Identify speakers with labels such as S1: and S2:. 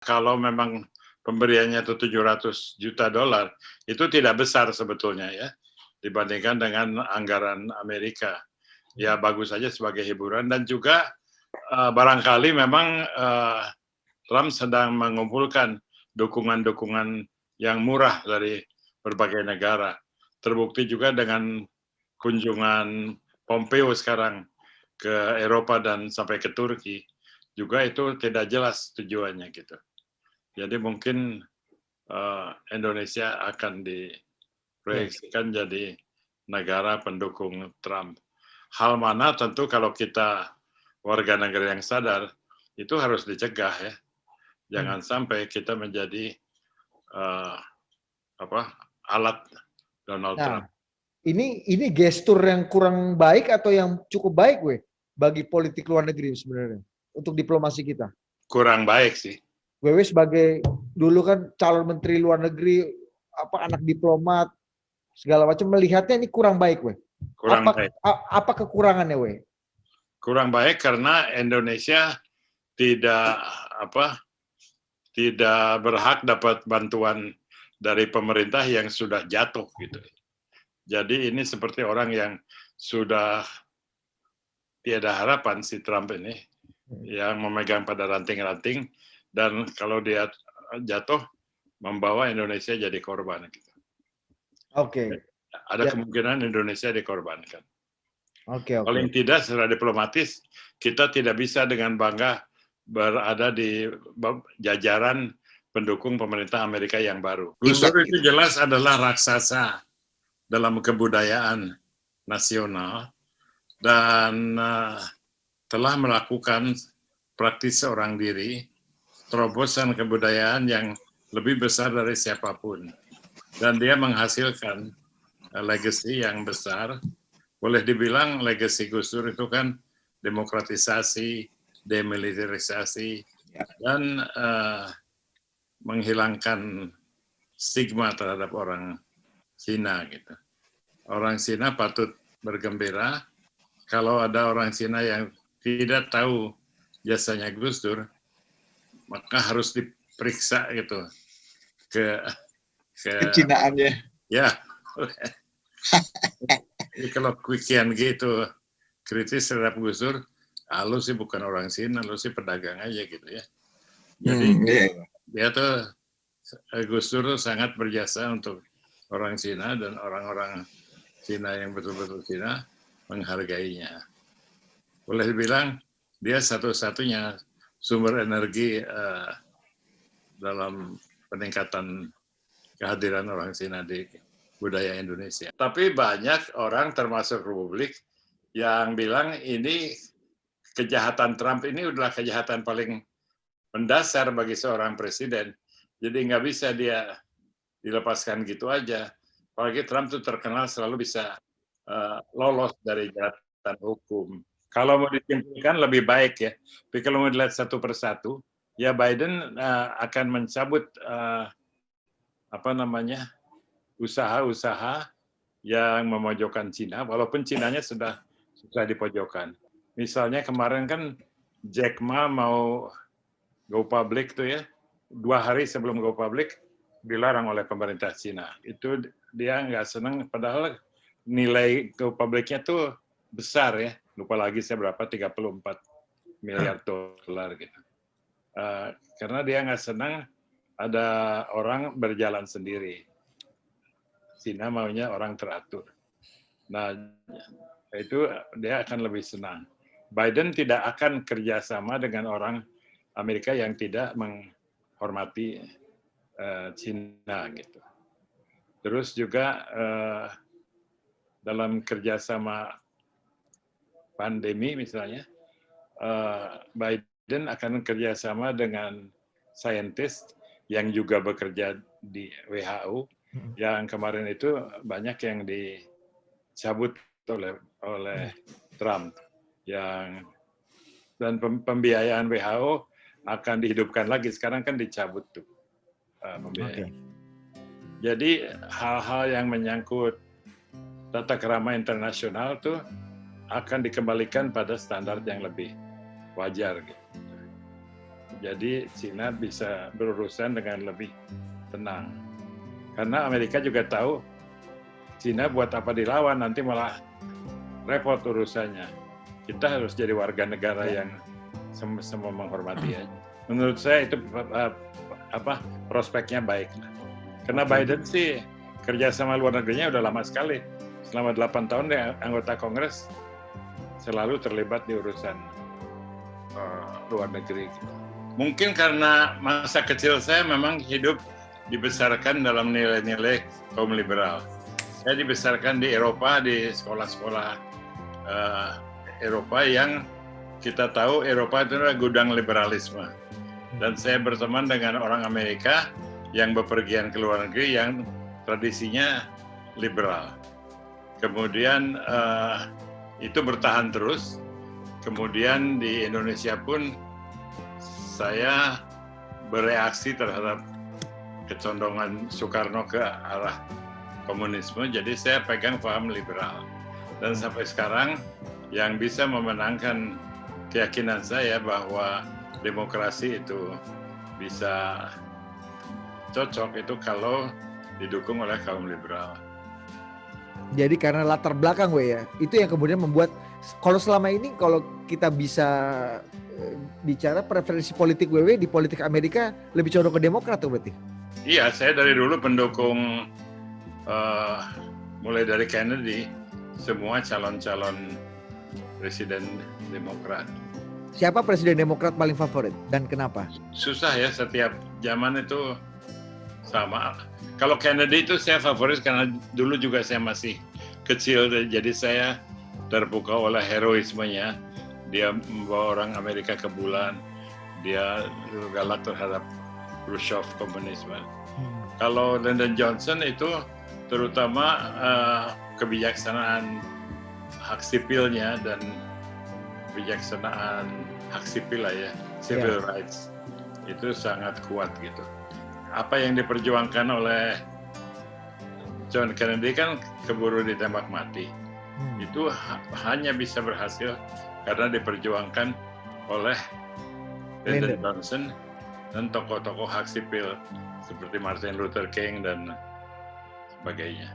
S1: Kalau memang pemberiannya itu $700 juta, itu tidak besar sebetulnya ya, dibandingkan dengan anggaran Amerika. Ya bagus saja sebagai hiburan, dan juga barangkali memang Trump sedang mengumpulkan dukungan-dukungan yang murah dari berbagai negara. Terbukti juga dengan kunjungan Pompeo sekarang ke Eropa dan sampai ke Turki. Juga itu tidak jelas tujuannya gitu. Jadi mungkin Indonesia akan diproyeksikan jadi negara pendukung Trump. Hal mana tentu kalau kita warga negara yang sadar, itu harus dicegah ya. Jangan sampai kita menjadi alat Donald Trump.
S2: Ini gestur yang kurang baik atau yang cukup baik bagi politik luar negeri sebenarnya untuk diplomasi kita?
S1: Kurang baik sih.
S2: Wewe sebagai dulu kan calon menteri luar negeri, anak diplomat segala macam, melihatnya ini kurang baik,
S1: baik.
S2: Apa kekurangannya,
S1: Kurang baik karena Indonesia tidak berhak dapat bantuan dari pemerintah yang sudah jatuh gitu. Jadi ini seperti orang yang sudah tiada harapan, si Trump ini, yang memegang pada ranting-ranting, dan kalau dia jatuh membawa Indonesia jadi korban gitu.
S2: Oke.
S1: Ada kemungkinan Indonesia dikorbankan.
S2: Oke.
S1: Paling tidak secara diplomatis kita tidak bisa dengan bangga berada di jajaran pendukung pemerintah Amerika yang baru. Gus Dur itu jelas adalah raksasa dalam kebudayaan nasional dan telah melakukan praktis seorang diri, terobosan kebudayaan yang lebih besar dari siapapun. Dan dia menghasilkan legacy yang besar. Boleh dibilang legacy Gus Dur itu kan demokratisasi, demilitarisasi, dan menghilangkan stigma terhadap orang Cina gitu. Orang Cina patut bergembira kalau ada orang Cina yang tidak tahu jasanya Gus Dur, maka harus diperiksa gitu ke
S3: kecinaannya.
S1: Ya. Jadi kalau kian gitu kritis terhadap Gus Dur, lu sih bukan orang Cina, lu sih pedagang aja gitu ya. Jadi dia tuh Gus Dur sangat berjasa untuk orang Cina, dan orang-orang Cina yang betul-betul Cina menghargainya. Boleh dibilang dia satu-satunya sumber energi dalam peningkatan kehadiran orang Cina di budaya Indonesia. Tapi banyak orang termasuk Republik yang bilang ini kejahatan Trump ini adalah kejahatan paling mendasar bagi seorang presiden. Jadi nggak bisa dia dilepaskan gitu aja. Apalagi Trump itu terkenal selalu bisa lolos dari jeratan hukum. Kalau mau disimpulkan lebih baik ya. Tapi kalau mau dilihat satu persatu, ya Biden akan mencabut usaha-usaha yang memojokkan Cina, walaupun Cinanya sudah dipojokkan. Misalnya kemarin kan Jack Ma mau go public tuh ya, 2 hari sebelum go public dilarang oleh pemerintah Cina. Itu dia nggak senang, padahal nilai go public-nya tuh besar ya, lupa lagi saya berapa, 34 miliar dolar gitu. Karena dia nggak senang ada orang berjalan sendiri. Cina maunya orang teratur. Nah, itu dia akan lebih senang. Biden tidak akan kerjasama dengan orang Amerika yang tidak menghormati Cina gitu. Terus juga dalam kerjasama pandemi misalnya, Biden akan kerjasama dengan saintis yang juga bekerja di WHO, yang kemarin itu banyak yang dicabut oleh Trump, dan pembiayaan WHO akan dihidupkan lagi. Sekarang kan dicabut tuh pembiayaan. Jadi hal-hal yang menyangkut tata krama internasional tuh akan dikembalikan pada standar yang lebih wajar gitu. Jadi Cina bisa berurusan dengan lebih tenang. Karena Amerika juga tahu Cina buat apa dilawan, nanti malah repot urusannya. Kita harus jadi warga negara yang semua menghormati ya. Menurut saya itu prospeknya baik. Karena Biden sih kerjasama luar negerinya udah lama sekali. Selama 8 tahun dia anggota Kongres selalu terlibat di urusan luar negeri. Mungkin karena masa kecil saya memang hidup dibesarkan dalam nilai-nilai kaum liberal. Saya dibesarkan di Eropa, di sekolah-sekolah Eropa yang kita tahu Eropa itu adalah gudang liberalisme. Dan saya berteman dengan orang Amerika yang bepergian ke luar negeri yang tradisinya liberal. Kemudian itu bertahan terus. Kemudian di Indonesia pun saya bereaksi terhadap kecondongan Soekarno ke arah komunisme. Jadi saya pegang paham liberal. Dan sampai sekarang yang bisa memenangkan keyakinan saya bahwa demokrasi itu bisa cocok itu kalau didukung oleh kaum liberal.
S2: Jadi karena latar belakang ya, itu yang kemudian membuat, kalau selama ini kalau kita bisa bicara preferensi politik WW di politik Amerika lebih condong ke Demokrat tuh berarti?
S1: Iya, saya dari dulu pendukung mulai dari Kennedy, semua calon-calon presiden Demokrat.
S2: Siapa presiden Demokrat paling favorit dan kenapa?
S1: Susah ya, setiap zaman itu sama. Kalau Kennedy itu saya favorit karena dulu juga saya masih kecil, jadi saya terpukau oleh heroismenya. Dia membawa orang Amerika ke bulan, dia galak terhadap Khrushchev komunisme. Kalau Lyndon Johnson itu terutama kebijaksanaan hak sipilnya dan kebijaksanaan hak sipil lah ya, civil rights itu sangat kuat gitu. Apa yang diperjuangkan oleh John Kennedy kan keburu ditembak mati. Itu hanya bisa berhasil karena diperjuangkan oleh Lyndon Johnson dan tokoh-tokoh hak sipil seperti Martin Luther King dan sebagainya.